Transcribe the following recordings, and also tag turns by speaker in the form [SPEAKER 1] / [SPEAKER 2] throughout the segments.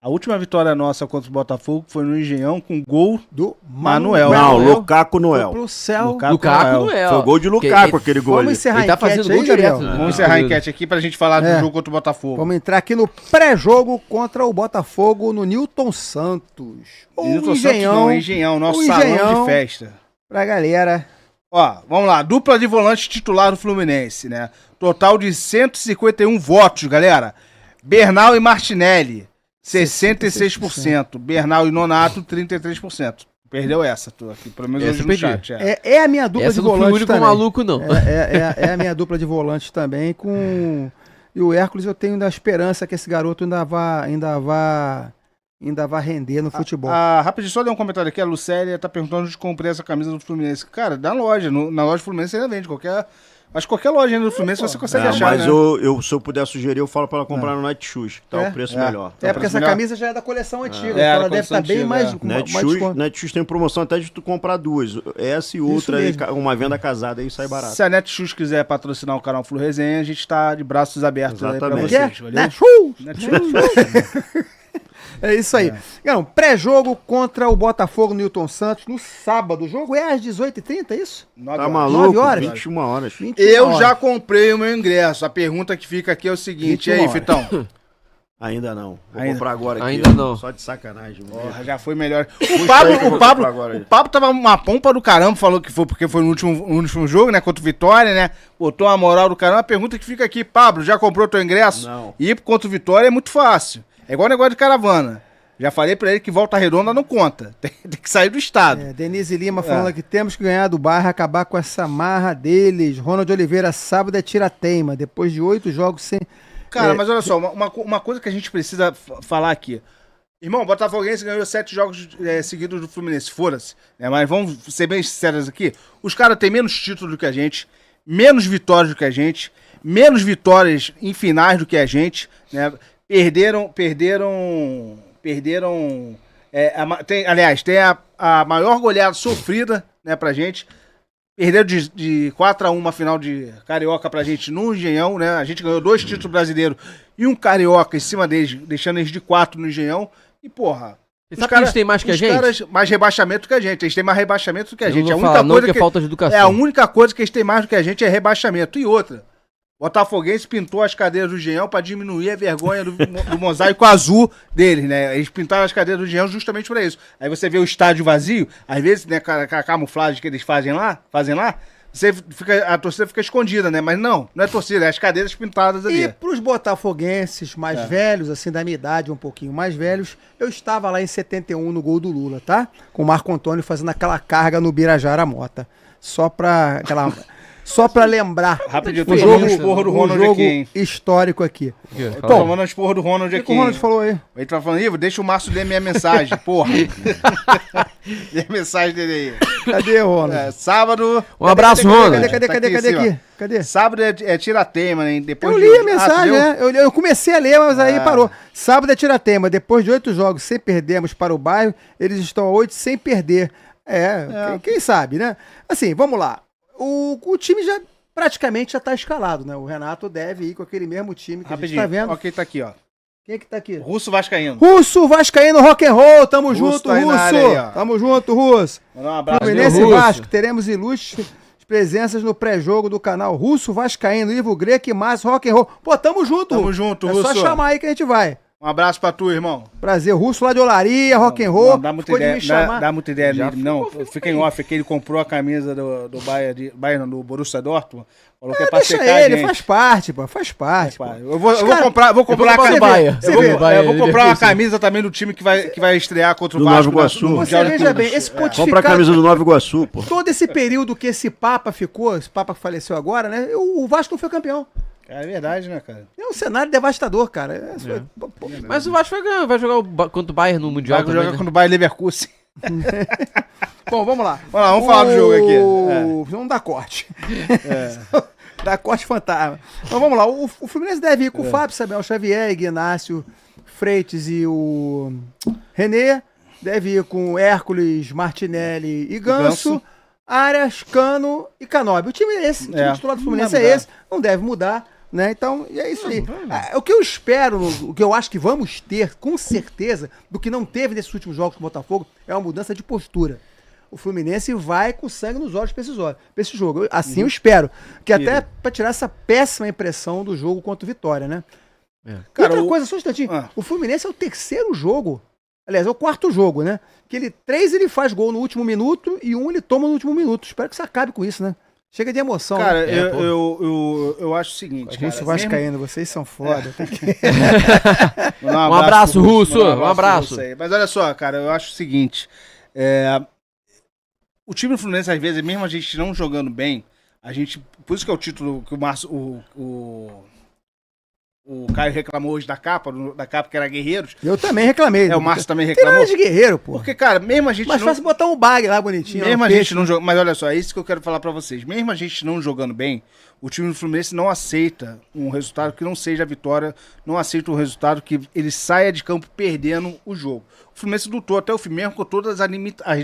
[SPEAKER 1] A última vitória nossa contra o Botafogo foi no Engenhão com gol
[SPEAKER 2] Do
[SPEAKER 1] Manuel.
[SPEAKER 3] Não, Lukaku Noel.
[SPEAKER 2] Pro céu.
[SPEAKER 1] Lukaku
[SPEAKER 4] Noel.
[SPEAKER 3] Foi o gol de Lukaku, aquele gol
[SPEAKER 2] Vamos
[SPEAKER 3] ali.
[SPEAKER 2] encerrar
[SPEAKER 4] Ele tá
[SPEAKER 2] a enquete
[SPEAKER 4] fazendo
[SPEAKER 2] aí,
[SPEAKER 4] gol
[SPEAKER 2] Gabriel?
[SPEAKER 4] direto.
[SPEAKER 1] Vamos encerrar a enquete aqui pra gente falar do jogo contra o Botafogo.
[SPEAKER 2] Vamos entrar aqui no pré-jogo contra o Botafogo no Newton Santos.
[SPEAKER 1] Newton Santos não, Engenhão, nosso
[SPEAKER 2] o
[SPEAKER 1] salão
[SPEAKER 2] Engenhão.
[SPEAKER 1] de festa.
[SPEAKER 2] Pra galera.
[SPEAKER 1] Ó, vamos lá, dupla de volante titular do Fluminense, né? Total de 151 votos, galera. Bernal e Martinelli, 66%. Bernal e Nonato, 33%. Perdeu essa, tô aqui, pelo menos
[SPEAKER 4] Essa
[SPEAKER 1] hoje no
[SPEAKER 4] perdi.
[SPEAKER 1] chat.
[SPEAKER 2] É a minha dupla
[SPEAKER 4] Essa
[SPEAKER 2] de
[SPEAKER 4] não fui o
[SPEAKER 2] volante
[SPEAKER 4] único
[SPEAKER 2] também.
[SPEAKER 4] maluco, não.
[SPEAKER 2] É a minha dupla de volante também com... E o Hércules, eu tenho ainda a esperança que esse garoto ainda vá render no futebol.
[SPEAKER 1] Rapidinho, só dei um comentário aqui. A Lucélia tá perguntando onde comprei essa camisa do Fluminense. Cara, na loja. Na loja do Fluminense ainda vende. Acho que qualquer loja ainda do Fluminense você consegue achar,
[SPEAKER 3] mas
[SPEAKER 1] né?
[SPEAKER 3] se eu puder sugerir, eu falo pra ela comprar no Netshoes, que tá o preço melhor.
[SPEAKER 2] Porque essa camisa já é da coleção antiga, então
[SPEAKER 1] da
[SPEAKER 2] ela deve
[SPEAKER 1] coleção
[SPEAKER 2] estar bem
[SPEAKER 1] antiga,
[SPEAKER 2] mais...
[SPEAKER 3] Netshoes tem promoção até de tu comprar duas. Essa e outra, aí, uma venda casada aí sai barato.
[SPEAKER 1] Se a Netshoes quiser patrocinar o canal Flu Resenha, a gente tá de braços abertos aí pra
[SPEAKER 3] Exatamente.
[SPEAKER 1] vocês, valeu?
[SPEAKER 2] Netshoes! É isso aí. Não, pré-jogo contra o Botafogo no Newton Santos no sábado. O jogo é às 18h30, é isso?
[SPEAKER 3] Tá maluco?
[SPEAKER 2] 9 horas?
[SPEAKER 3] 21 horas.
[SPEAKER 2] 21
[SPEAKER 1] Eu
[SPEAKER 2] horas.
[SPEAKER 1] já comprei o meu ingresso. A pergunta que fica aqui é o seguinte. E
[SPEAKER 2] 21
[SPEAKER 1] aí,
[SPEAKER 2] horas.
[SPEAKER 1] Fitão?
[SPEAKER 3] Ainda não. Vou
[SPEAKER 1] Ainda.
[SPEAKER 3] comprar agora aqui.
[SPEAKER 4] Ainda não.
[SPEAKER 3] Só de sacanagem.
[SPEAKER 1] Porra, já foi melhor.
[SPEAKER 3] aí que eu vou comprar agora.
[SPEAKER 1] O Pablo tava uma pompa do caramba, falou que foi porque foi no último jogo, né? Contra o Vitória, né? Botou uma moral do caramba. A pergunta que fica aqui, Pablo, já comprou teu ingresso?
[SPEAKER 3] Não.
[SPEAKER 1] Ir contra o Vitória é muito fácil. É igual negócio de caravana. Já falei pra ele que Volta Redonda não conta. Tem que sair do estado.
[SPEAKER 2] Denise Lima falando que temos que ganhar do bairro, acabar com essa marra deles. Ronald Oliveira, sábado é tira-teima. Depois de 8 jogos sem...
[SPEAKER 1] Cara, mas olha só, uma coisa que a gente precisa falar aqui. Irmão, o Botafoguense ganhou 7 jogos seguidos do Fluminense, foda-se. Né? Mas vamos ser bem sinceros aqui. Os caras têm menos títulos do que a gente, menos vitórias do que a gente, menos vitórias em finais do que a gente, né? Perderam tem a maior goleada sofrida, né, pra gente. Perderam de 4-1 uma final de Carioca pra gente no Engenhão, né? A gente ganhou 2 títulos brasileiros e um Carioca em cima deles, deixando eles de 4 no Engenhão. E, porra...
[SPEAKER 4] Você sabe que eles têm mais que a gente?
[SPEAKER 1] Os caras mais rebaixamento que a gente. Eles têm mais rebaixamento do que a gente.
[SPEAKER 4] Eu não vou falar não, que é falta de educação.
[SPEAKER 1] A única coisa que eles têm mais do que a gente é rebaixamento. E outra... Botafoguense pintou as cadeiras do Engenhão pra diminuir a vergonha do mosaico azul deles, né? Eles pintaram as cadeiras do Engenhão justamente pra isso. Aí você vê o estádio vazio, às vezes, né, com a camuflagem que eles fazem lá, a torcida fica escondida, né? Mas não é torcida, é as cadeiras pintadas ali.
[SPEAKER 2] E pros botafoguenses mais velhos, assim, da minha idade, um pouquinho mais velhos, eu estava lá em 71 no gol do Lula, tá? Com o Marco Antônio fazendo aquela carga no Birajara Mota. Só pra lembrar
[SPEAKER 1] Rapidinho,
[SPEAKER 2] o
[SPEAKER 1] tô tomando esporro do Ronald
[SPEAKER 2] jogo
[SPEAKER 1] aqui, hein?
[SPEAKER 2] histórico aqui.
[SPEAKER 1] Tô tomando um esporro do Ronald
[SPEAKER 2] O
[SPEAKER 1] aqui.
[SPEAKER 2] que o Ronald falou aí?
[SPEAKER 1] Ele tá falando, Ivo, deixa o Márcio ler minha mensagem, porra. Lê a mensagem dele aí.
[SPEAKER 2] Cadê, Ronald?
[SPEAKER 1] Sábado...
[SPEAKER 4] Um abraço, Ronald.
[SPEAKER 2] Cadê aqui? Cadê?
[SPEAKER 1] Sábado é tira-tema, né? Depois
[SPEAKER 2] Eu li a mensagem, né? Eu comecei a ler, mas aí parou. Sábado é tira-tema. Depois de 8 jogos sem perdermos para o bairro, eles estão a 8 sem perder. Quem sabe, né? Assim, vamos lá. O time já praticamente tá escalado, né? O Renato deve ir com aquele mesmo time que a gente tá vendo.
[SPEAKER 1] Ok, tá aqui, ó.
[SPEAKER 2] Quem é que tá aqui?
[SPEAKER 1] Russo Vascaíno.
[SPEAKER 2] Russo, Vascaíno, rock and roll. Tamo junto,
[SPEAKER 1] tá aí na área
[SPEAKER 2] Russo.
[SPEAKER 1] aí, ó.
[SPEAKER 2] Tamo junto, Russo.
[SPEAKER 1] Mandar um abraço.
[SPEAKER 2] Fluminense e
[SPEAKER 4] Russo.
[SPEAKER 2] Vasco. Teremos ilustres presenças no pré-jogo do canal Russo, Vascaíno, Ivo Greco e Márcio, rock and roll. Pô, tamo junto.
[SPEAKER 1] Tamo junto,
[SPEAKER 2] É
[SPEAKER 1] Russo.
[SPEAKER 2] só chamar aí que a gente vai.
[SPEAKER 1] Um abraço pra tu, irmão.
[SPEAKER 2] Prazer, Russo lá de Olaria, rock and roll.
[SPEAKER 1] Não dá muita
[SPEAKER 2] Ficou de
[SPEAKER 1] ideia,
[SPEAKER 2] me chamar.
[SPEAKER 1] dá muita ideia nele, não. Fica em off, que ele comprou a camisa do Bayern, do Borussia Dortmund. Falou que é pra
[SPEAKER 2] Deixa
[SPEAKER 1] secar a
[SPEAKER 2] ele,
[SPEAKER 1] gente.
[SPEAKER 2] faz parte, pô, faz parte. Pô.
[SPEAKER 1] Eu vou comprar a
[SPEAKER 4] comprar
[SPEAKER 1] camisa.
[SPEAKER 4] do Bayern.
[SPEAKER 1] Eu vou comprar uma camisa também do time que vai estrear contra o
[SPEAKER 3] Do
[SPEAKER 1] Vasco
[SPEAKER 3] Nova Iguaçu.
[SPEAKER 1] no Mundial
[SPEAKER 2] Você
[SPEAKER 1] de
[SPEAKER 2] veja
[SPEAKER 1] Clubes.
[SPEAKER 2] bem, esse
[SPEAKER 3] Compra a
[SPEAKER 2] pontificado,
[SPEAKER 3] camisa do Nova Iguaçu, pô.
[SPEAKER 2] todo esse período que esse Papa ficou, esse Papa que faleceu agora, né? O Vasco não foi campeão.
[SPEAKER 1] É verdade, né, cara?
[SPEAKER 2] É um cenário devastador, cara.
[SPEAKER 4] Mas o Vasco vai jogar contra o Bayern no Mundial
[SPEAKER 1] Vai
[SPEAKER 4] também,
[SPEAKER 1] jogar
[SPEAKER 4] né?
[SPEAKER 1] contra o Bayern Leverkusen.
[SPEAKER 2] Bom, vamos lá.
[SPEAKER 1] Vamos falar do jogo aqui.
[SPEAKER 2] Vamos dar corte. Dá corte fantasma. Então vamos lá. O Fluminense deve ir com o Fábio, Samuel Xavier, Ignácio Freitas e o René. Deve ir com Hércules, Martinelli e Ganso. Arias, Cano e Canóbio. O time é esse. O time titular do Fluminense é esse. Não deve mudar. né? Então, e é isso aí. O que eu espero, o que eu acho que vamos ter, com certeza, do que não teve nesses últimos jogos com o Botafogo, é uma mudança de postura. O Fluminense vai com sangue nos olhos pra esse jogo. Assim eu espero. Que até pra tirar essa péssima impressão do jogo contra o Vitória, né?
[SPEAKER 1] Cara,
[SPEAKER 2] outra coisa, só um instantinho. O Fluminense é o terceiro jogo, aliás, é o quarto jogo, né? Que 3 ele faz gol no último minuto e 1 ele toma no último minuto. Espero que você acabe com isso, né? Chega de emoção.
[SPEAKER 1] Cara,
[SPEAKER 2] né?
[SPEAKER 1] eu acho o seguinte, cara.
[SPEAKER 2] Russo vascaíno, vocês são foda.
[SPEAKER 1] Um
[SPEAKER 4] abraço, Russo. Um abraço.
[SPEAKER 1] Mas olha só, cara, eu acho o seguinte. O time do Fluminense, às vezes, mesmo a gente não jogando bem, a gente. Por isso que é o título que o Márcio. O Caio reclamou hoje da capa que era Guerreiros.
[SPEAKER 2] Eu também reclamei.
[SPEAKER 1] O Márcio também
[SPEAKER 2] Tem
[SPEAKER 1] reclamou.
[SPEAKER 2] nada de guerreiro, pô.
[SPEAKER 1] Porque, cara, mesmo a gente
[SPEAKER 2] Mas fácil botar um bag lá bonitinho.
[SPEAKER 1] Mesmo a gente não jogando. Mas olha só, é isso que eu quero falar pra vocês. Mesmo a gente não jogando bem, o time do Fluminense não aceita um resultado que não seja a vitória, não aceita um resultado que ele saia de campo perdendo o jogo. O Fluminense lutou até o fim, mesmo com todas as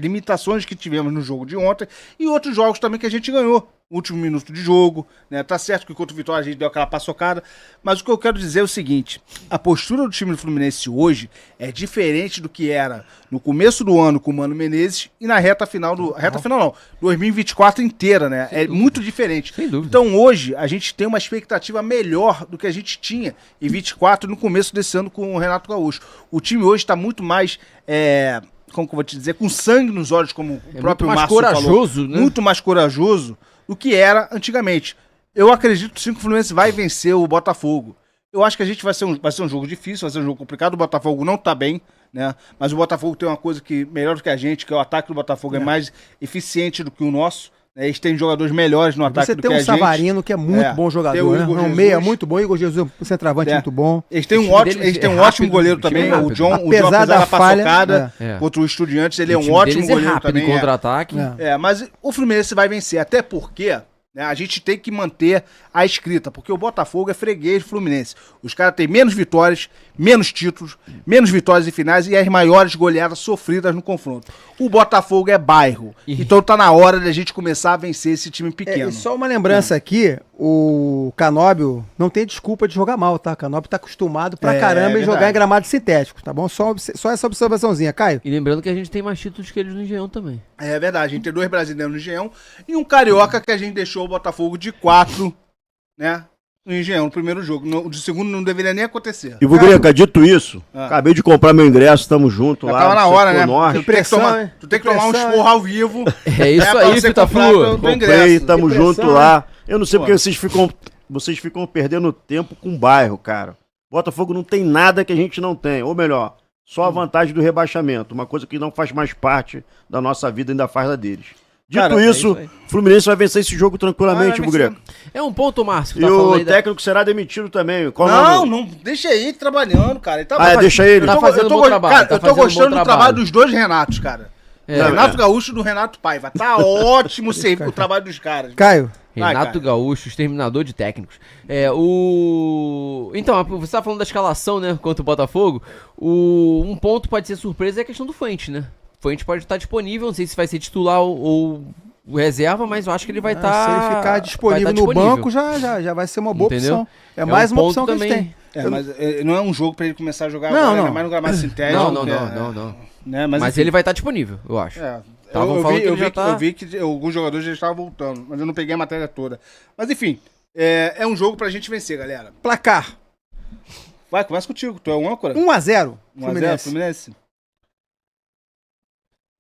[SPEAKER 1] limitações que tivemos no jogo de ontem e outros jogos também que a gente ganhou. Último minuto de jogo, né? Tá certo que contra o Vitória a gente deu aquela paçocada, mas o que eu quero dizer é o seguinte: a postura do time do Fluminense hoje é diferente do que era no começo do ano com o Mano Menezes e na reta final 2024 inteira, né? É muito diferente.
[SPEAKER 4] Sem dúvida.
[SPEAKER 1] Então hoje a gente tem uma expectativa melhor do que a gente tinha em 24 no começo desse ano com o Renato Gaúcho. O time hoje tá muito mais como que eu vou te dizer, com sangue nos olhos, como o próprio Márcio falou.
[SPEAKER 4] Muito mais corajoso, né?
[SPEAKER 1] Muito mais corajoso do que era antigamente. Eu acredito sim que o Fluminense vai vencer o Botafogo. Eu acho que a gente vai ser um jogo difícil, vai ser um jogo complicado. O Botafogo não tá bem, né? Mas o Botafogo tem uma coisa que melhor do que a gente, que é o ataque do Botafogo é mais eficiente do que o nosso. Eles têm jogadores melhores no ataque do que a gente.
[SPEAKER 2] Você tem um Savarino, que é muito bom jogador, né? Um meia muito bom, Igor Jesus, um centroavante muito bom.
[SPEAKER 1] Eles têm um ótimo goleiro também, o John, apesar da paçocada contra o Estudiantes, ele é um ótimo goleiro também.
[SPEAKER 4] Contra-ataque.
[SPEAKER 1] Mas o Fluminense vai vencer, até porque a gente tem que manter a escrita, porque o Botafogo é freguês do Fluminense. Os caras têm menos vitórias, menos títulos, menos vitórias em finais e as maiores goleadas sofridas no confronto. O Botafogo é bairro, então tá na hora da gente começar a vencer esse time pequeno.
[SPEAKER 2] E só uma lembrança aqui, o Canóbio não tem desculpa de jogar mal, tá? O Canóbio tá acostumado pra caramba em jogar em gramado sintético, tá bom? Só essa observaçãozinha, Caio.
[SPEAKER 4] E lembrando que a gente tem mais títulos que eles no Engenhão também.
[SPEAKER 1] É verdade, a gente tem 2 brasileiros no Engenhão e um carioca que a gente deixou o Botafogo de 4, né? No Engenhão, no primeiro jogo. No segundo não deveria nem acontecer.
[SPEAKER 3] E Vugreca, dito isso, acabei de comprar meu ingresso, tamo junto lá.
[SPEAKER 1] Tava na hora, né?
[SPEAKER 3] Norte.
[SPEAKER 1] Tu tem que tomar um esporro ao vivo.
[SPEAKER 4] É isso aí, Fita Flu.
[SPEAKER 3] Comprei, tamo junto lá. Eu não sei porque vocês ficam perdendo tempo com o bairro, cara. Botafogo não tem nada que a gente não tem. Ou melhor, só a vantagem do rebaixamento. Uma coisa que não faz mais parte da nossa vida, ainda faz da deles. Dito isso, Fluminense vai vencer esse jogo tranquilamente, Vugreca.
[SPEAKER 4] É um ponto, Márcio. Que
[SPEAKER 3] e o técnico será demitido também.
[SPEAKER 1] Não, deixa ele trabalhando, cara. Ele tá
[SPEAKER 3] deixa ele.
[SPEAKER 1] Eu tô gostando do trabalho dos 2 Renatos, cara. Renato Gaúcho e do Renato Paiva. Tá ótimo o trabalho dos caras.
[SPEAKER 2] Caio.
[SPEAKER 4] Renato Gaúcho, exterminador de técnicos. Então, você tá falando da escalação, né, contra o Botafogo. Um ponto pode ser surpresa é a questão do Fuentes, né? O Fuentes pode estar disponível, não sei se vai ser titular ou reserva, mas eu acho que ele vai estar...
[SPEAKER 2] Se ele ficar disponível no banco, já vai ser uma boa opção. É mais uma opção que eles têm.
[SPEAKER 1] Mas não é um jogo pra ele começar a jogar
[SPEAKER 2] agora,
[SPEAKER 1] mais no gramado sintético.
[SPEAKER 4] Não.
[SPEAKER 1] Né?
[SPEAKER 4] Mas ele vai estar disponível, eu acho.
[SPEAKER 1] Eu vi que alguns jogadores já estavam voltando, mas eu não peguei a matéria toda. Mas enfim, é um jogo pra gente vencer, galera.
[SPEAKER 2] Placar.
[SPEAKER 1] Vai, começa contigo, tu é o âncora?
[SPEAKER 2] 1-0.
[SPEAKER 1] 1-0 Fluminense.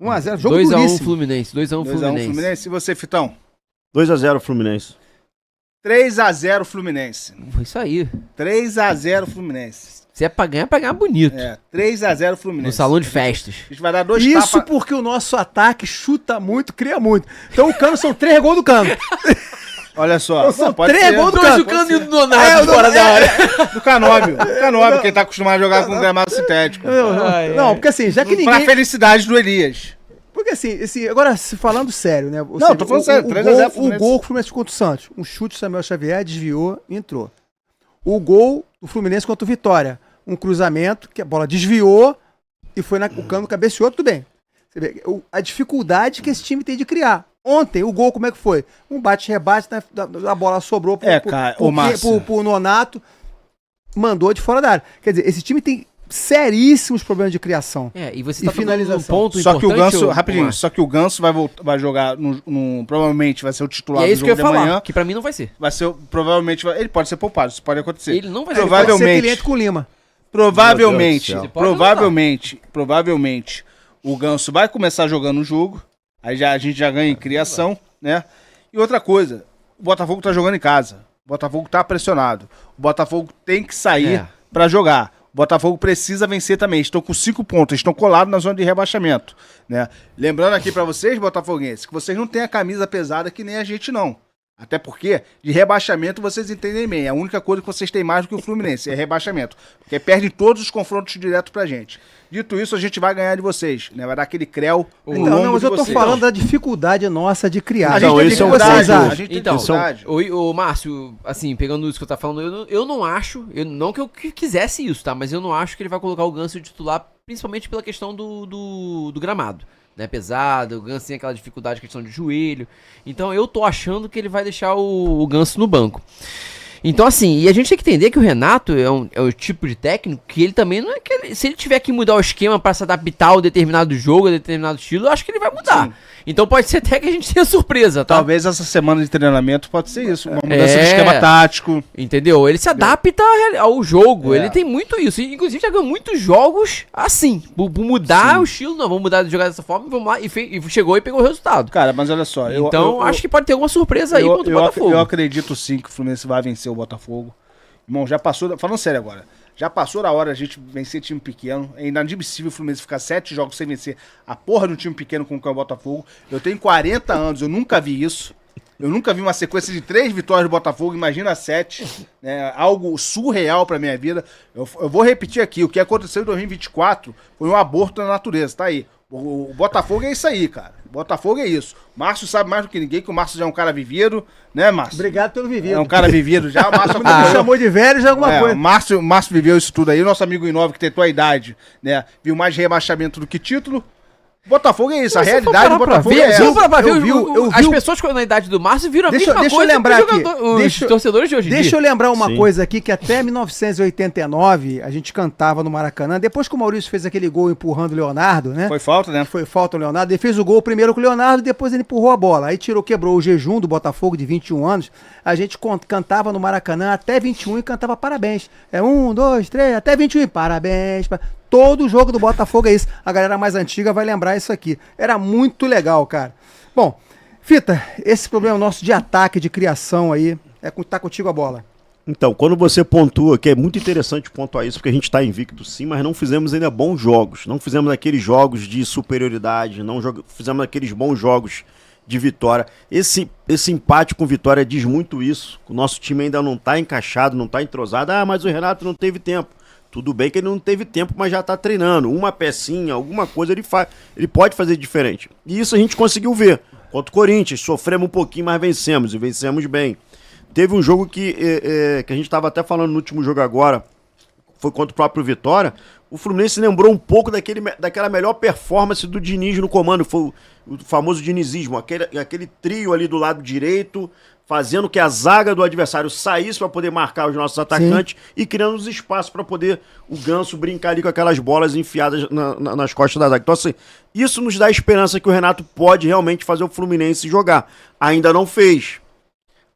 [SPEAKER 2] 1-0, jogo duríssimo.
[SPEAKER 4] 2x1 Fluminense. 2x1
[SPEAKER 1] Fluminense. E você, Fitão?
[SPEAKER 3] 2-0 Fluminense.
[SPEAKER 1] 3-0 Fluminense.
[SPEAKER 4] Isso aí.
[SPEAKER 1] 3-0 Fluminense.
[SPEAKER 4] Se é pra ganhar bonito.
[SPEAKER 1] 3-0 Fluminense.
[SPEAKER 4] No salão de festas.
[SPEAKER 1] A gente vai dar 2
[SPEAKER 2] Isso porque o nosso ataque chuta muito, cria muito. Então o Cano são 3 gols do Cano.
[SPEAKER 1] Olha só.
[SPEAKER 2] São 3 gols do
[SPEAKER 4] Cano.
[SPEAKER 2] Cano
[SPEAKER 4] E o Donato fora da área.
[SPEAKER 1] Do Canóbio. Que ele tá acostumado a jogar com gramado sintético.
[SPEAKER 2] Não, porque assim, já que ninguém...
[SPEAKER 1] Pra felicidade do Elias.
[SPEAKER 2] Porque assim, agora falando sério, né?
[SPEAKER 1] Tô falando sério. 3-0
[SPEAKER 2] o gol que o Fluminense contra o Santos. Um chute Samuel Xavier, desviou e entrou. O gol do Fluminense contra o Vitória. Um cruzamento, que a bola desviou e foi o Cano cabeceou, tudo bem. Você vê a dificuldade que esse time tem de criar. Ontem, o gol como é que foi? Um bate-rebate, né, a bola sobrou pro Nonato, mandou de fora da área. Quer dizer, esse time tem seríssimos problemas de criação.
[SPEAKER 4] E você
[SPEAKER 2] E
[SPEAKER 4] tá tocando
[SPEAKER 2] finalização.
[SPEAKER 4] num ponto
[SPEAKER 1] Só que o
[SPEAKER 4] importante,
[SPEAKER 1] Ganso,
[SPEAKER 4] ô,
[SPEAKER 1] rapidinho,
[SPEAKER 4] Márcio.
[SPEAKER 1] só que o Ganso vai jogar, provavelmente vai ser o titular
[SPEAKER 4] E é
[SPEAKER 1] do
[SPEAKER 4] isso que eu
[SPEAKER 1] jogo
[SPEAKER 4] ia
[SPEAKER 1] de
[SPEAKER 4] falar,
[SPEAKER 1] amanhã.
[SPEAKER 4] que pra mim não vai ser.
[SPEAKER 1] Vai ser, provavelmente, ele pode ser poupado, isso pode acontecer.
[SPEAKER 4] Ele não vai ser.
[SPEAKER 1] Provavelmente.
[SPEAKER 2] Pode ser cliente com o Lima.
[SPEAKER 1] Provavelmente,
[SPEAKER 3] Meu Deus
[SPEAKER 4] do céu.
[SPEAKER 1] provavelmente, o Ganso vai começar jogando o jogo, aí a gente já ganha em criação, né? E outra coisa, o Botafogo tá jogando em casa, o Botafogo tá pressionado, o Botafogo tem que sair pra jogar. O Botafogo precisa vencer também. Estão com 5 pontos, estão colados na zona de rebaixamento, né? Lembrando aqui pra vocês, botafoguenses, que vocês não têm a camisa pesada que nem a gente não. Até porque de rebaixamento vocês entendem bem. A única coisa que vocês têm mais do que o Fluminense é rebaixamento. Porque perdem todos os confrontos direto pra gente. Dito isso, a gente vai ganhar de vocês, né? Vai dar aquele creu no
[SPEAKER 2] Então,
[SPEAKER 1] lombo
[SPEAKER 2] não, mas
[SPEAKER 1] de
[SPEAKER 2] eu tô
[SPEAKER 1] vocês.
[SPEAKER 2] falando da dificuldade nossa de criar.
[SPEAKER 1] A gente
[SPEAKER 3] Então,
[SPEAKER 1] tem
[SPEAKER 3] esse é um
[SPEAKER 1] dificuldade,
[SPEAKER 3] ponto.
[SPEAKER 1] a gente tem
[SPEAKER 4] Então,
[SPEAKER 1] dificuldade.
[SPEAKER 4] o Márcio, assim, pegando isso que eu tá falando, eu não acho, não que eu quisesse isso, tá? Mas eu não acho que ele vai colocar o Ganso titular, principalmente pela questão do gramado, né? Pesado, o Ganso tem aquela dificuldade, questão de joelho. Então eu tô achando que ele vai deixar o Ganso no banco. Então, assim, e a gente tem que entender que o Renato é o tipo de técnico que ele também não é que se ele tiver que mudar o esquema pra se adaptar a determinado jogo, a determinado estilo, eu acho que ele vai mudar.
[SPEAKER 1] Sim.
[SPEAKER 4] Então pode ser até que a gente tenha surpresa, tá?
[SPEAKER 1] Talvez essa semana de treinamento pode ser isso, uma mudança de esquema tático.
[SPEAKER 4] Entendeu? Ele se adapta ao jogo, ele tem muito isso. Inclusive já ganhou muitos jogos assim, por mudar o estilo, não, vamos mudar de jogar dessa forma, vamos lá, e chegou e pegou o resultado.
[SPEAKER 1] Cara, mas olha só,
[SPEAKER 4] Então acho que pode ter alguma surpresa aí contra o Botafogo.
[SPEAKER 1] Eu acredito sim que o Fluminense vai vencer o Botafogo. Irmão, já passou, falando sério agora, já passou da hora a gente vencer time pequeno. É inadmissível o Fluminense ficar 7 jogos sem vencer a porra de um time pequeno como é o Botafogo. Eu tenho 40 anos, eu nunca vi isso. Eu nunca vi uma sequência de 3 vitórias do Botafogo, imagina 7. Né, algo surreal pra minha vida. Eu vou repetir aqui, o que aconteceu em 2024 foi um aborto na natureza, tá aí. O Botafogo é isso aí, cara. O Botafogo é isso. O Márcio sabe mais do que ninguém, que o Márcio já é um cara vivido, né, Márcio?
[SPEAKER 2] Obrigado pelo vivido.
[SPEAKER 1] É um cara vivido já. O Márcio
[SPEAKER 2] Me chamou de velho já é alguma coisa.
[SPEAKER 1] O Márcio viveu isso tudo aí. O nosso amigo Inove, que tem tua idade, né? Viu mais rebaixamento do que título. Botafogo é isso. A realidade do Botafogo é essa.
[SPEAKER 4] As pessoas na idade do Márcio viram a
[SPEAKER 2] Deixa
[SPEAKER 4] mesma
[SPEAKER 2] eu
[SPEAKER 4] coisa
[SPEAKER 2] lembrar
[SPEAKER 4] que
[SPEAKER 2] aqui.
[SPEAKER 4] os torcedores de hoje em dia.
[SPEAKER 2] Deixa eu lembrar uma
[SPEAKER 3] Sim.
[SPEAKER 2] coisa aqui, que até 1989 a gente cantava no Maracanã. Depois que o Maurício fez aquele gol empurrando o Leonardo, né?
[SPEAKER 1] Foi falta, né?
[SPEAKER 2] Foi falta o Leonardo. Ele fez o gol primeiro com o Leonardo, depois ele empurrou a bola. Aí quebrou o jejum do Botafogo de 21 anos. A gente cantava no Maracanã até 21 e cantava parabéns. 1, 2, 3, até 21 e parabéns. Todo jogo do Botafogo é isso. A galera mais antiga vai lembrar isso aqui. Era muito legal, cara. Bom, Fita, esse problema nosso de ataque, de criação aí, tá contigo a bola.
[SPEAKER 3] Então, quando você pontua, que é muito interessante pontuar isso, porque a gente está invicto sim, mas não fizemos ainda bons jogos. Não fizemos aqueles jogos de superioridade, fizemos aqueles bons jogos de vitória. Esse empate com vitória diz muito isso. O nosso time ainda não está encaixado, não está entrosado. Ah, mas o Renato não teve tempo. Tudo bem que ele não teve tempo, mas já está treinando. Uma pecinha, alguma coisa ele pode fazer diferente. E isso a gente conseguiu ver. Contra o Corinthians, sofremos um pouquinho, mas vencemos, e vencemos bem. Teve um jogo que a gente estava até falando no último jogo agora, foi contra o próprio Vitória. O Fluminense lembrou um pouco daquela melhor performance do Diniz no comando, foi o famoso dinizismo, aquele trio ali do lado direito, fazendo que a zaga do adversário saísse para poder marcar os nossos atacantes e criando os espaços para poder o Ganso brincar ali com aquelas bolas enfiadas nas costas da zaga. Então, assim, isso nos dá esperança que o Renato pode realmente fazer o Fluminense jogar. Ainda não fez.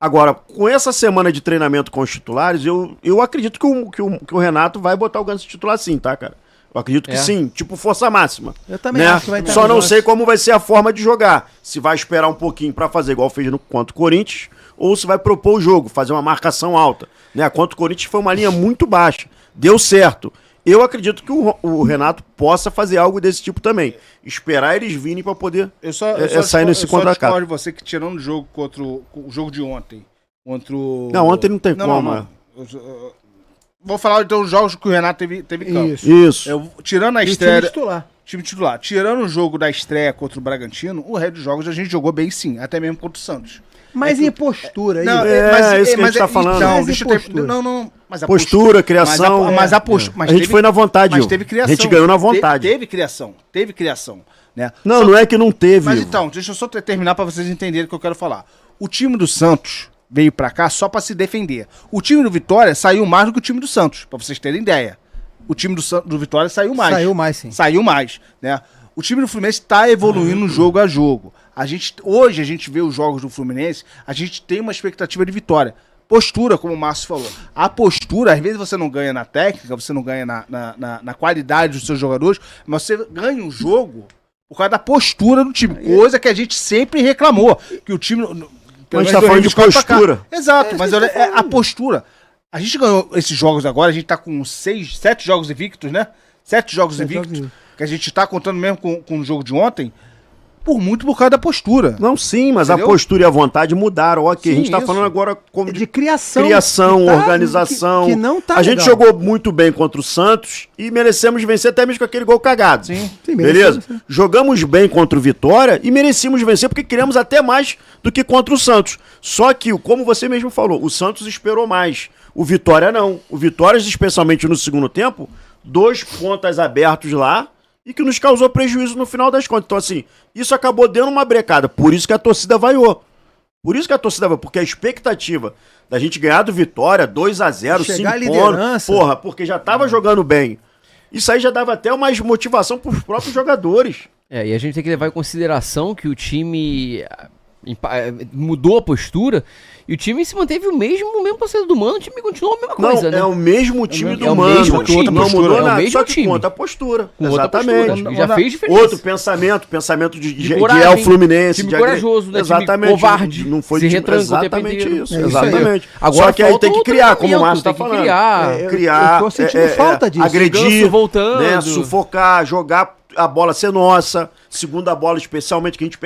[SPEAKER 3] Agora, com essa semana de treinamento com os titulares, eu acredito que o Renato vai botar o Ganso titular sim, tá, cara? Eu acredito que sim, tipo força máxima.
[SPEAKER 2] Eu também
[SPEAKER 3] né?
[SPEAKER 2] acho que vai estar.
[SPEAKER 3] Só não sei como vai ser a forma de jogar. Se vai esperar um pouquinho pra fazer igual fez contra o Corinthians, ou se vai propor o jogo, fazer uma marcação alta. Né? Contra o Corinthians foi uma linha muito baixa. Deu certo. Eu acredito que o Renato possa fazer algo desse tipo também. Esperar eles virem pra poder sair nesse contra-ataque.
[SPEAKER 1] Eu só de você que tirando o jogo contra o jogo de ontem. Contra o...
[SPEAKER 3] Não, ontem não tem como.
[SPEAKER 1] Não. Vou falar então dos jogos que o Renato teve campo.
[SPEAKER 3] Isso.
[SPEAKER 1] Tirando a estreia... Time titular. Tirando o jogo da estreia contra o Bragantino, o resto dos jogos a gente jogou bem sim, até mesmo contra o Santos.
[SPEAKER 2] Mas em postura aí.
[SPEAKER 1] Não,
[SPEAKER 3] isso que a gente tá falando.
[SPEAKER 1] Então,
[SPEAKER 2] Mas
[SPEAKER 1] deixa
[SPEAKER 2] em
[SPEAKER 1] eu
[SPEAKER 2] postura.
[SPEAKER 1] Não. Mas a
[SPEAKER 3] Postura, criação.
[SPEAKER 1] Mas a postura.
[SPEAKER 3] A gente foi na vontade,
[SPEAKER 1] Mas
[SPEAKER 3] Gil.
[SPEAKER 1] teve criação.
[SPEAKER 3] A gente ganhou na vontade.
[SPEAKER 1] Teve criação. Né?
[SPEAKER 3] Não é que não teve.
[SPEAKER 1] Mas então, deixa eu só terminar pra vocês entenderem o que eu quero falar. O time do Santos veio pra cá só pra se defender. O time do Vitória saiu mais do que o time do Santos, pra vocês terem ideia. O time do Vitória saiu mais.
[SPEAKER 2] Saiu mais, sim.
[SPEAKER 1] Saiu mais, né? O time do Fluminense tá evoluindo jogo a jogo. Hoje a gente vê os jogos do Fluminense, a gente tem uma expectativa de vitória. Postura, como o Márcio falou. A postura, às vezes você não ganha na técnica, você não ganha na qualidade dos seus jogadores, mas você ganha o jogo por causa da postura do time. Coisa que a gente sempre reclamou. Que o time.
[SPEAKER 3] A gente tá falando de postura.
[SPEAKER 1] Exato, mas olha, a postura. A gente ganhou esses jogos agora, a gente tá com 7 jogos invictos, né? 7 jogos invictos. Que a gente tá contando mesmo com o jogo de ontem. Muito por causa da postura.
[SPEAKER 3] Não, sim, mas
[SPEAKER 1] Entendeu?
[SPEAKER 3] A postura e a vontade mudaram. Ok,
[SPEAKER 1] Sim,
[SPEAKER 3] a gente tá
[SPEAKER 1] isso.
[SPEAKER 3] falando agora como
[SPEAKER 2] De criação.
[SPEAKER 3] criação,
[SPEAKER 2] Que tá-
[SPEAKER 3] organização.
[SPEAKER 2] que não tá
[SPEAKER 3] a gente
[SPEAKER 2] legal.
[SPEAKER 3] jogou muito bem contra o Santos e merecemos vencer até mesmo com aquele gol cagado.
[SPEAKER 1] Sim.
[SPEAKER 2] Sim,
[SPEAKER 3] Beleza?
[SPEAKER 2] merecemos, sim.
[SPEAKER 3] Jogamos bem contra o Vitória e merecíamos vencer porque criamos até mais do que contra o Santos. Só que, como você mesmo falou, o Santos esperou mais. O Vitória não. O Vitória, especialmente no segundo tempo, 2 pontas abertos lá e que nos causou prejuízo no final das contas. Então, assim, isso acabou dando uma brecada. Por isso que a torcida vaiou. Porque a expectativa da gente ganhar do Vitória 2-0,
[SPEAKER 2] Chegar à
[SPEAKER 3] 5 pontos,
[SPEAKER 2] liderança.
[SPEAKER 3] porra, porque já tava jogando bem. Isso aí já dava até mais motivação pros próprios jogadores.
[SPEAKER 4] E a gente tem que levar em consideração que o time mudou a postura e o time se manteve o mesmo processo do Mano, o time continuou a mesma coisa, né?
[SPEAKER 3] É o mesmo time do
[SPEAKER 4] o
[SPEAKER 3] Mano.
[SPEAKER 4] mesmo time,
[SPEAKER 3] não
[SPEAKER 4] postura,
[SPEAKER 3] mudou
[SPEAKER 4] é o
[SPEAKER 3] nada,
[SPEAKER 4] mesmo
[SPEAKER 3] só que
[SPEAKER 4] time.
[SPEAKER 3] com outra postura.
[SPEAKER 4] Com outra
[SPEAKER 3] Exatamente.
[SPEAKER 4] postura, já fez diferença.
[SPEAKER 3] Outro pensamento de
[SPEAKER 4] coragem,
[SPEAKER 3] El Fluminense.
[SPEAKER 4] time
[SPEAKER 3] de
[SPEAKER 4] corajoso, né? Time
[SPEAKER 3] Exatamente.
[SPEAKER 4] covarde,
[SPEAKER 3] Não foi
[SPEAKER 4] se
[SPEAKER 3] time,
[SPEAKER 4] retranca o tempo
[SPEAKER 3] exatamente
[SPEAKER 4] inteiro.
[SPEAKER 3] isso.
[SPEAKER 2] É isso aí.
[SPEAKER 3] Exatamente.
[SPEAKER 4] Agora
[SPEAKER 3] Só que aí
[SPEAKER 4] falta
[SPEAKER 3] tem que
[SPEAKER 4] o
[SPEAKER 3] criar, como o
[SPEAKER 4] treinamento,
[SPEAKER 3] Márcio tá
[SPEAKER 4] tem que
[SPEAKER 3] falando.
[SPEAKER 4] criar.
[SPEAKER 3] Criar.
[SPEAKER 2] Eu tô sentindo falta disso.
[SPEAKER 3] Agredir,
[SPEAKER 4] Ganso voltando.
[SPEAKER 3] né, sufocar, jogar a bola ser nossa. Segunda bola, especialmente, que a gente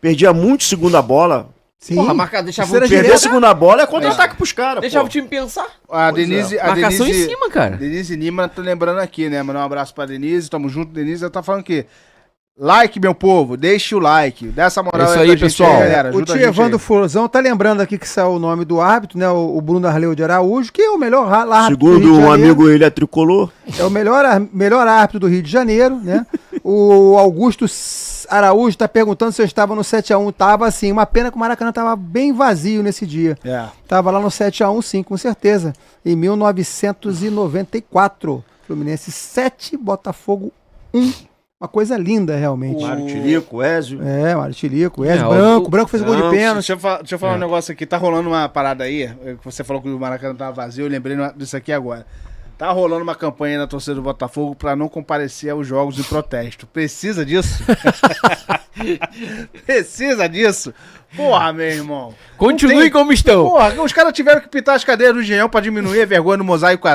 [SPEAKER 3] perdia muito segunda bola.
[SPEAKER 2] Sim.
[SPEAKER 4] Porra, deixava
[SPEAKER 2] Terceira
[SPEAKER 4] o time
[SPEAKER 3] Perder a
[SPEAKER 2] direita.
[SPEAKER 3] segunda bola é contra-ataque pros caras.
[SPEAKER 4] deixava
[SPEAKER 3] pô.
[SPEAKER 4] o time pensar.
[SPEAKER 1] A
[SPEAKER 3] Pois
[SPEAKER 1] Denise. A
[SPEAKER 4] Marcação
[SPEAKER 1] Denise,
[SPEAKER 4] em cima, cara.
[SPEAKER 1] Denise Lima, tô lembrando aqui, né? Mandar um abraço pra Denise. Tamo junto, Denise. Ela tá falando aqui. Like, meu povo. Deixa o like. Dá essa moral
[SPEAKER 4] É isso
[SPEAKER 1] pra
[SPEAKER 4] aí,
[SPEAKER 1] gente
[SPEAKER 4] pessoal.
[SPEAKER 1] galera.
[SPEAKER 2] O
[SPEAKER 1] Ajuda a
[SPEAKER 2] tio
[SPEAKER 1] gente
[SPEAKER 2] Evandro
[SPEAKER 1] aí.
[SPEAKER 2] Forozão tá lembrando aqui que saiu o nome do árbitro, né? O Bruno Arleu de Araújo, que é o melhor árbitro do Rio
[SPEAKER 3] Segundo
[SPEAKER 2] de
[SPEAKER 3] um
[SPEAKER 2] Janeiro.
[SPEAKER 3] amigo, ele é tricolor.
[SPEAKER 2] É o melhor árbitro do Rio de Janeiro, né? O Augusto Araújo tá perguntando se eu estava no 7x1. Tava assim, uma pena que o Maracanã tava bem vazio nesse dia. Tava lá no 7x1, sim, com certeza. Em 1994. Fluminense 7, Botafogo 1. Uma coisa linda, realmente.
[SPEAKER 3] Mário Tilico, Ézio.
[SPEAKER 2] Mário Tilico, Ezio,
[SPEAKER 4] o-
[SPEAKER 2] Branco fez o gol de
[SPEAKER 3] Branco,
[SPEAKER 2] pênalti.
[SPEAKER 1] Deixa eu falar um negócio aqui. Tá rolando uma parada aí. Que você falou que o Maracanã tava vazio. Eu lembrei disso aqui agora. Tá rolando uma campanha na torcida do Botafogo pra não comparecer aos jogos de protesto. Precisa disso? Precisa disso? Porra, meu irmão.
[SPEAKER 4] Continuem
[SPEAKER 1] Não tem-
[SPEAKER 4] como estão.
[SPEAKER 1] Porra, os caras tiveram que pintar as cadeiras do Engenhão pra diminuir a vergonha no mosaico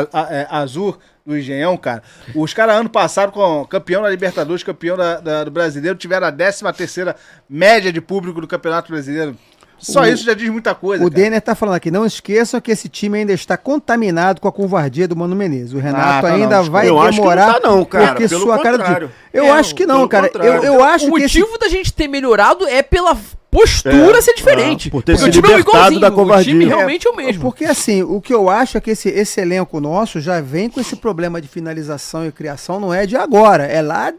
[SPEAKER 1] azul do Engenhão, cara. Os caras, ano passado, com campeão da Libertadores, campeão do Brasileiro, tiveram a 13ª média de público do Campeonato Brasileiro. Só isso já diz muita coisa,
[SPEAKER 2] O
[SPEAKER 1] cara.
[SPEAKER 2] Denner tá falando aqui, não esqueçam que esse time ainda está contaminado com a covardia do Mano Menezes. O Renato
[SPEAKER 1] tá,
[SPEAKER 2] ainda
[SPEAKER 1] não,
[SPEAKER 2] vai
[SPEAKER 3] eu acho que
[SPEAKER 2] demorar.
[SPEAKER 3] não tá não, cara,
[SPEAKER 2] porque
[SPEAKER 3] pelo
[SPEAKER 2] sua cara
[SPEAKER 3] contrário.
[SPEAKER 2] de... Eu acho que não,
[SPEAKER 3] pelo
[SPEAKER 2] cara.
[SPEAKER 3] contrário.
[SPEAKER 2] Eu acho
[SPEAKER 4] O
[SPEAKER 2] que
[SPEAKER 4] motivo da gente ter melhorado é pela postura ser diferente.
[SPEAKER 3] por ter
[SPEAKER 4] Porque
[SPEAKER 3] se
[SPEAKER 4] o time é
[SPEAKER 3] libertado
[SPEAKER 4] igualzinho,
[SPEAKER 3] da
[SPEAKER 4] o time
[SPEAKER 3] covardia.
[SPEAKER 4] realmente é o mesmo.
[SPEAKER 2] Porque assim, o que eu acho é que esse elenco nosso já vem com esse problema de finalização e criação, não é de agora, é lá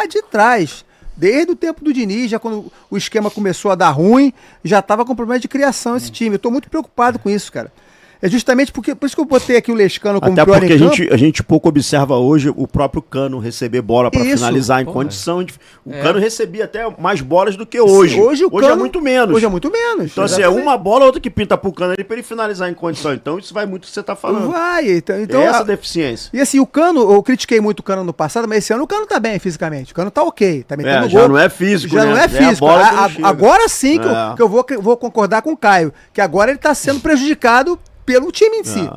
[SPEAKER 2] de trás. Desde o tempo do Diniz, já quando o esquema começou a dar ruim, já estava com problema de criação esse time. Eu tô muito preocupado com isso, cara. É justamente por isso que eu botei aqui o Lescano como
[SPEAKER 3] Até
[SPEAKER 2] pior
[SPEAKER 3] porque
[SPEAKER 2] em campo.
[SPEAKER 3] a gente pouco observa hoje o próprio Cano receber bola pra
[SPEAKER 2] Isso,
[SPEAKER 3] finalizar em
[SPEAKER 4] porra.
[SPEAKER 3] condição de... O Cano recebia até mais bolas do que hoje.
[SPEAKER 2] Hoje o
[SPEAKER 3] é
[SPEAKER 2] Cano-
[SPEAKER 3] muito menos.
[SPEAKER 2] Hoje é muito menos.
[SPEAKER 3] Então, assim, é
[SPEAKER 2] exatamente.
[SPEAKER 3] uma bola, outra que pinta pro Cano ali pra ele finalizar em condição. Então, isso vai muito do que você tá falando.
[SPEAKER 2] Vai, então
[SPEAKER 3] É essa
[SPEAKER 2] a-
[SPEAKER 3] deficiência.
[SPEAKER 2] E assim, o Cano, eu critiquei muito o Cano no passado, mas esse ano o Cano tá bem fisicamente. O Cano tá ok, tá metendo
[SPEAKER 3] Já
[SPEAKER 2] gol.
[SPEAKER 3] não é físico,
[SPEAKER 2] Já
[SPEAKER 3] né?
[SPEAKER 2] não é
[SPEAKER 3] É a
[SPEAKER 2] físico.
[SPEAKER 3] bola que não chega.
[SPEAKER 2] Agora sim que,
[SPEAKER 3] É.
[SPEAKER 2] que eu vou concordar com o Caio, que agora ele tá sendo prejudicado pelo time em si.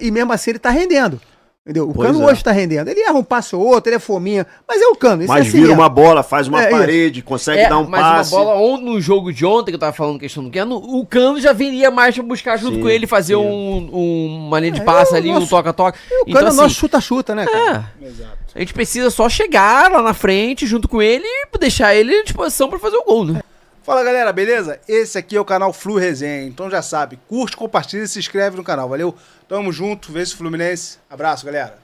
[SPEAKER 2] E mesmo assim ele tá rendendo. Entendeu? O
[SPEAKER 3] Pois
[SPEAKER 2] Cano
[SPEAKER 3] é.
[SPEAKER 2] hoje tá rendendo. Ele erra um passe ou outro, ele é fominha, mas é o Cano. Isso
[SPEAKER 3] Mas
[SPEAKER 2] é
[SPEAKER 3] vira
[SPEAKER 2] assim
[SPEAKER 3] uma bola, faz uma
[SPEAKER 2] É,
[SPEAKER 3] parede, consegue dar um
[SPEAKER 4] mas
[SPEAKER 3] passe.
[SPEAKER 4] uma bola no jogo de ontem, que eu tava falando questão do Keno, o Cano já viria mais pra buscar junto
[SPEAKER 3] Sim,
[SPEAKER 4] com ele, fazer
[SPEAKER 3] sim.
[SPEAKER 4] uma linha de passe ali, um toca-toca.
[SPEAKER 2] O Cano é nosso chuta-chuta, né, cara?
[SPEAKER 1] Exato.
[SPEAKER 4] A gente precisa só chegar lá na frente, junto com ele, e deixar ele à disposição pra fazer o gol, né?
[SPEAKER 1] Fala galera, beleza? Esse aqui é o canal Flu Resenha, então já sabe, curte, compartilha e se inscreve no canal, valeu? Tamo junto, vê esse Fluminense. Abraço, galera.